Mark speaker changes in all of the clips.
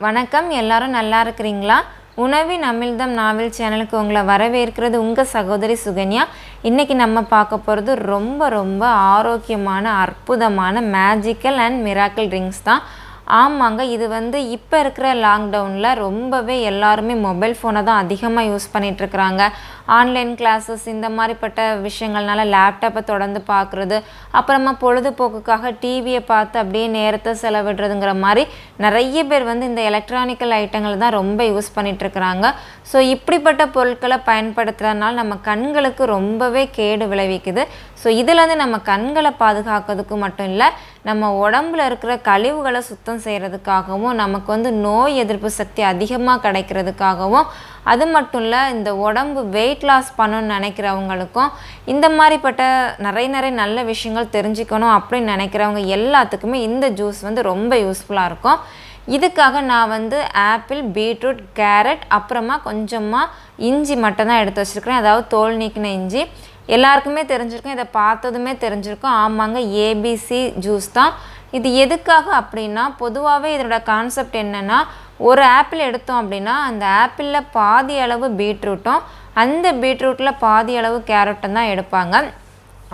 Speaker 1: வணக்கம், எல்லாரும் நல்லா இருக்கிறீங்களா? உணவின் அமிழ்தம் நாவல் சேனலுக்கு உங்களை வரவேற்கிறது உங்கள் சகோதரி சுகன்யா. இன்றைக்கி நம்ம பார்க்க போகிறது ரொம்ப ஆரோக்கியமான அற்புதமான மேஜிக்கல் அண்ட் மிராக்கிள் ட்ரிங்க்ஸ் தான். ஆமாங்க, இது இப்போ இருக்கிற லாக்டவுனில் ரொம்பவே எல்லாருமே மொபைல் ஃபோனை தான் அதிகமாக யூஸ் பண்ணிகிட்ருக்குறாங்க. ஆன்லைன் கிளாஸஸ் இந்த மாதிரிப்பட்ட விஷயங்கள்னால லேப்டாப்பை தொடர்ந்து பார்க்குறது, அப்புறமா பொழுதுபோக்குக்காக டிவியை பார்த்து அப்படியே நேரத்தை செலவிடுறதுங்கிற மாதிரி நிறைய பேர் இந்த எலக்ட்ரானிக்கல் ஐட்டங்கள் தான் ரொம்ப யூஸ் பண்ணிகிட்ருக்குறாங்க. ஸோ இப்படிப்பட்ட பொருட்களை பயன்படுத்துகிறதுனால நம்ம கண்களுக்கு ரொம்பவே கேடு விளைவிக்குது. ஸோ இதில் நம்ம கண்களை பாதுகாக்கிறதுக்கு மட்டும் இல்லை, நம்ம உடம்புல இருக்கிற கழிவுகளை சுத்தம் செய்கிறதுக்காகவும், நமக்கு நோய் எதிர்ப்பு சக்தி அதிகமாக கிடைக்கிறதுக்காகவும், அது மட்டும் இல்லை இந்த உடம்பு வெயிட் லாஸ் பண்ணணும்னு நினைக்கிறவங்களுக்கும், இந்த மாதிரிப்பட்ட நிறைய நல்ல விஷயங்கள் தெரிஞ்சுக்கணும் அப்படின்னு நினைக்கிறவங்க எல்லாத்துக்குமே இந்த ஜூஸ் ரொம்ப யூஸ்ஃபுல்லாக இருக்கும். இதுக்காக நான் ஆப்பிள், பீட்ரூட், கேரட், அப்புறமா கொஞ்சமாக இஞ்சி மட்டும் தான் எடுத்து வச்சுருக்கிறேன். அதாவது தோல் நீக்கின இஞ்சி. எல்லாருக்குமே தெரிஞ்சிருக்கும், இதை பார்த்ததுமே தெரிஞ்சிருக்கும். ஆமாங்க, ஏபிசி ஜூஸ் தான். இது எதுக்காக அப்படின்னா, பொதுவாகவே இதோட கான்செப்ட் என்னென்னா, ஒரு ஆப்பிள் எடுத்தோம் அப்படின்னா அந்த ஆப்பிளில் பாதி அளவு பீட்ரூட்டும் அந்த பீட்ரூட்டில் பாதி அளவு கேரட்டும் தான் எடுப்பாங்க.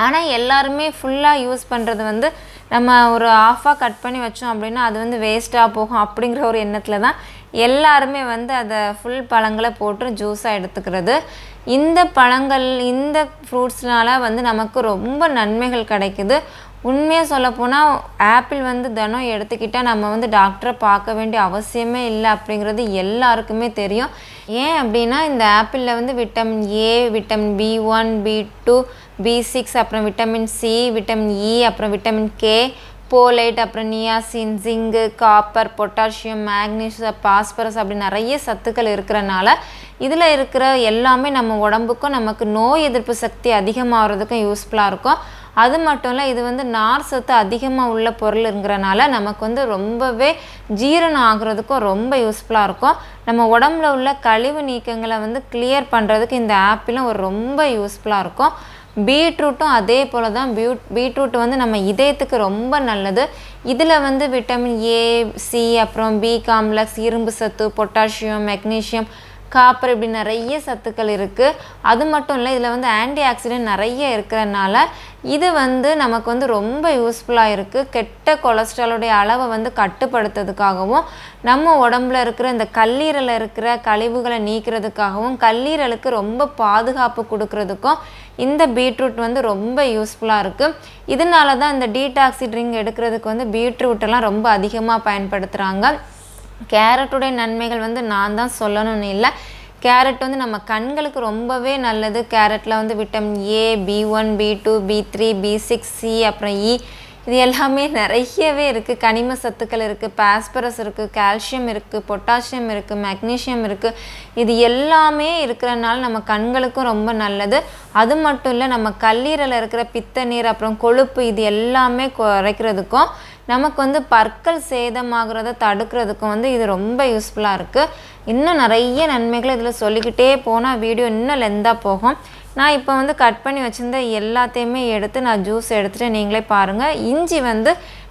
Speaker 1: ஆனால் எல்லாருமே ஃபுல்லாக யூஸ் பண்ணுறது நம்ம ஒரு ஆஃபாக கட் பண்ணி வச்சோம் அப்படின்னா அது வேஸ்ட்டாக போகும் அப்படிங்கிற ஒரு எண்ணத்தில் தான் எல்லாருமே அதை ஃபுல் பழங்களை போட்டு ஜூஸாக எடுத்துக்கிறது. இந்த பழங்கள், இந்த ஃப்ரூட்ஸ்னால் நமக்கு ரொம்ப நன்மைகள் கிடைக்குது. உண்மையாக சொல்லப்போனால் ஆப்பிள் தினம் எடுத்துக்கிட்டால் நம்ம டாக்டரை பார்க்க வேண்டிய அவசியமே இல்லை அப்படிங்கிறது எல்லாருக்குமே தெரியும். ஏன் அப்படின்னா, இந்த ஆப்பிளில் vitamin A, vitamin B1, B2, B6, அப்புறம் விட்டமின் சி, விட்டமின் இ, அப்புறம் விட்டமின் கே, போலைட், அப்புறம் நியாசின், ஜிங்கு, காப்பர், பொட்டாசியம், மேக்னீசியம், பாஸ்பரஸ் அப்படி நிறைய சத்துக்கள் இருக்கிறனால இதில் இருக்கிற எல்லாமே நம்ம உடம்புக்கும் நமக்கு நோய் எதிர்ப்பு சக்தி அதிகமாகிறதுக்கும் யூஸ்ஃபுல்லாக இருக்கும். அது மட்டும் இல்லை, இது நார் சத்து அதிகமாக உள்ள பொருளுங்கிறனால நமக்கு ரொம்பவே ஜீரணம் ஆகிறதுக்கும் ரொம்ப யூஸ்ஃபுல்லாக இருக்கும். நம்ம உடம்புல உள்ள கழிவு நீக்கங்களை கிளியர் பண்ணுறதுக்கு இந்த ஆப்பிளும் ரொம்ப யூஸ்ஃபுல்லாக இருக்கும். பீட்ரூட்டும் அதே போல் தான். பீட்ரூட் நம்ம இதயத்துக்கு ரொம்ப நல்லது. இதில் விட்டமின் ஏ, சி, அப்புறம் பி காம்ப்ளெக்ஸ், இரும்பு சத்து, பொட்டாசியம், மெக்னீஷியம், காப்பர் இப்படி நிறைய சத்துக்கள் இருக்குது. அது மட்டும் இல்லை, இதில் ஆன்டி ஆக்சிடென்ட் நிறைய இருக்கிறதுனால இது நமக்கு ரொம்ப யூஸ்ஃபுல்லாக இருக்குது. கெட்ட கொலஸ்ட்ராலுடைய அளவை கட்டுப்படுத்துறதுக்காகவும், நம்ம உடம்புல இருக்கிற இந்த கல்லீரலில் இருக்கிற கழிவுகளை நீக்கிறதுக்காகவும், கல்லீரலுக்கு ரொம்ப பாதுகாப்பு கொடுக்கறதுக்கும் இந்த பீட்ரூட் ரொம்ப யூஸ்ஃபுல்லாக இருக்குது. இதனால தான் இந்த டீடாக்ஸி ட்ரிங்க் எடுக்கிறதுக்கு பீட்ரூட்டெல்லாம் ரொம்ப அதிகமாக பயன்படுத்துகிறாங்க. கேரட்டுடைய நன்மைகள் நான் தான் சொல்லணும்னு இல்லை. கேரட் நம்ம கண்களுக்கு ரொம்பவே நல்லது. கேரட்டில் vitamin A, B1, B2, B3, B6, C, அப்புறம் இ, இது எல்லாமே நிறையவே இருக்குது. கனிம சத்துக்கள் இருக்குது, பாஸ்பரஸ் இருக்குது, கால்சியம் இருக்குது, பொட்டாசியம் இருக்குது, மெக்னீஷியம் இருக்குது. இது எல்லாமே இருக்கிறனால நம்ம கண்களுக்கும் ரொம்ப நல்லது. அது மட்டும் இல்லை, நம்ம கல்லீரலில் இருக்கிற பித்த நீர், அப்புறம் கொழுப்பு, இது எல்லாமே குறைக்கிறதுக்கும், நமக்கு பற்கள் சேதமாகிறத தடுக்கிறதுக்கும் இது ரொம்ப யூஸ்ஃபுல்லாக இருக்குது. இன்னும் நிறைய நன்மைகளை இதில் சொல்லிக்கிட்டே போனால் வீடியோ இன்னும் லெந்தாக போகும். நான் இப்போ கட் பண்ணி வச்சுருந்த எல்லாத்தையுமே எடுத்து நான் ஜூஸ் எடுத்துகிட்டு நீங்களே பாருங்கள். இஞ்சி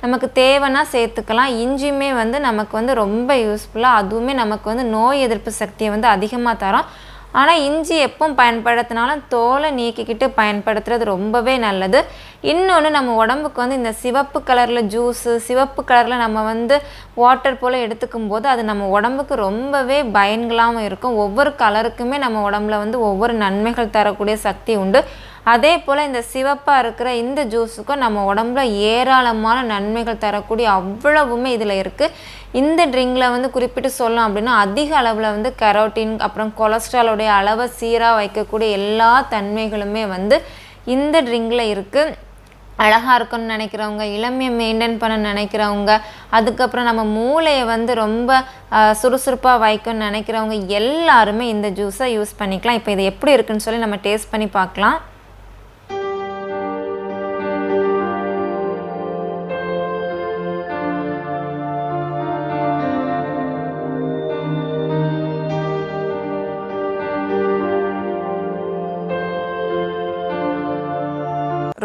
Speaker 1: நமக்கு தேவைன்னா சேர்த்துக்கலாம். இஞ்சியுமே நமக்கு ரொம்ப யூஸ்ஃபுல்லாக, அதுவுமே நமக்கு நோய் எதிர்ப்பு சக்தியை அதிகமாக தரும். ஆனால் இஞ்சி எப்போ பயன்படுத்தினாலும் தோலை நீக்கிக்கிட்டு பயன்படுத்துறது ரொம்பவே நல்லது. இன்னொன்று, நம்ம உடம்புக்கு இந்த சிவப்பு கலரில் ஜூஸு, சிவப்பு கலரில் நம்ம வாட்டர் போல் எடுத்துக்கும் போது அது நம்ம உடம்புக்கு ரொம்பவே பயன்களாகவும் இருக்கும். ஒவ்வொரு கலருக்குமே நம்ம உடம்புல ஒவ்வொரு நன்மைகள் தரக்கூடிய சக்தி உண்டு. அதே போல் இந்த சிவப்பாக இருக்கிற இந்த ஜூஸுக்கும் நம்ம உடம்புல ஏராளமான நன்மைகள் தரக்கூடிய அவ்வளவுமே இதில் இருக்குது. இந்த ட்ரிங்கில் குறிப்பிட்டு சொல்லலாம் அப்படின்னா, அதிக அளவில் கரோட்டின், அப்புறம் கொலஸ்ட்ராலோடைய அளவை சீராக வைக்கக்கூடிய எல்லா தன்மைகளுமே இந்த ட்ரிங்கில் இருக்குது. அழகாக இருக்குன்னு நினைக்கிறவங்க, இளமையை மெயின்டைன் பண்ண நினைக்கிறவங்க, அதுக்கப்புறம் நம்ம மூளையை ரொம்ப சுறுசுறுப்பாக வைக்கணும்னு நினைக்கிறவங்க எல்லாருமே இந்த ஜூஸை யூஸ் பண்ணிக்கலாம். இப்போ இது எப்படி இருக்குன்னு சொல்லி நம்ம டேஸ்ட் பண்ணி பார்க்கலாம்.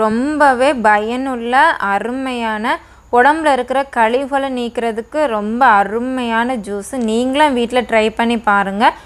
Speaker 1: ரொம்பவே பயனுள்ள அருமையான உடம்புல இருக்கிற கழிவுகளை நீக்கிறதுக்கு ரொம்ப அருமையான ஜூஸு. நீங்களும் வீட்டில் ட்ரை பண்ணி பாருங்கள்.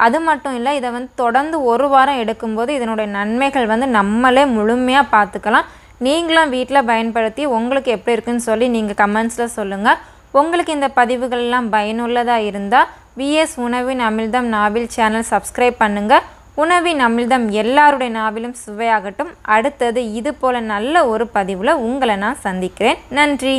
Speaker 1: அது மட்டும் இல்லை, இதை தொடர்ந்து 1 வாரம் எடுக்கும்போது இதனுடைய நன்மைகள் நம்மளே முழுமையாக பார்த்துக்கலாம். நீங்களும் வீட்டில் பயன்படுத்தி உங்களுக்கு எப்படி இருக்குன்னு சொல்லி நீங்கள் கமெண்ட்ஸில் சொல்லுங்கள். உங்களுக்கு இந்த பதிவுகள்லாம் பயனுள்ளதாக இருந்தால் விஎஸ் உணவின் அமிழ்தம் நாவில் சேனல் சப்ஸ்கிரைப் பண்ணுங்கள். உணவின் அமிழ்தம் எல்லாருடைய நாவிலும் சுவையாகட்டும். அடுத்தது இது போல் நல்ல ஒரு பதிவில் உங்களை நான் சந்திக்கிறேன். நன்றி.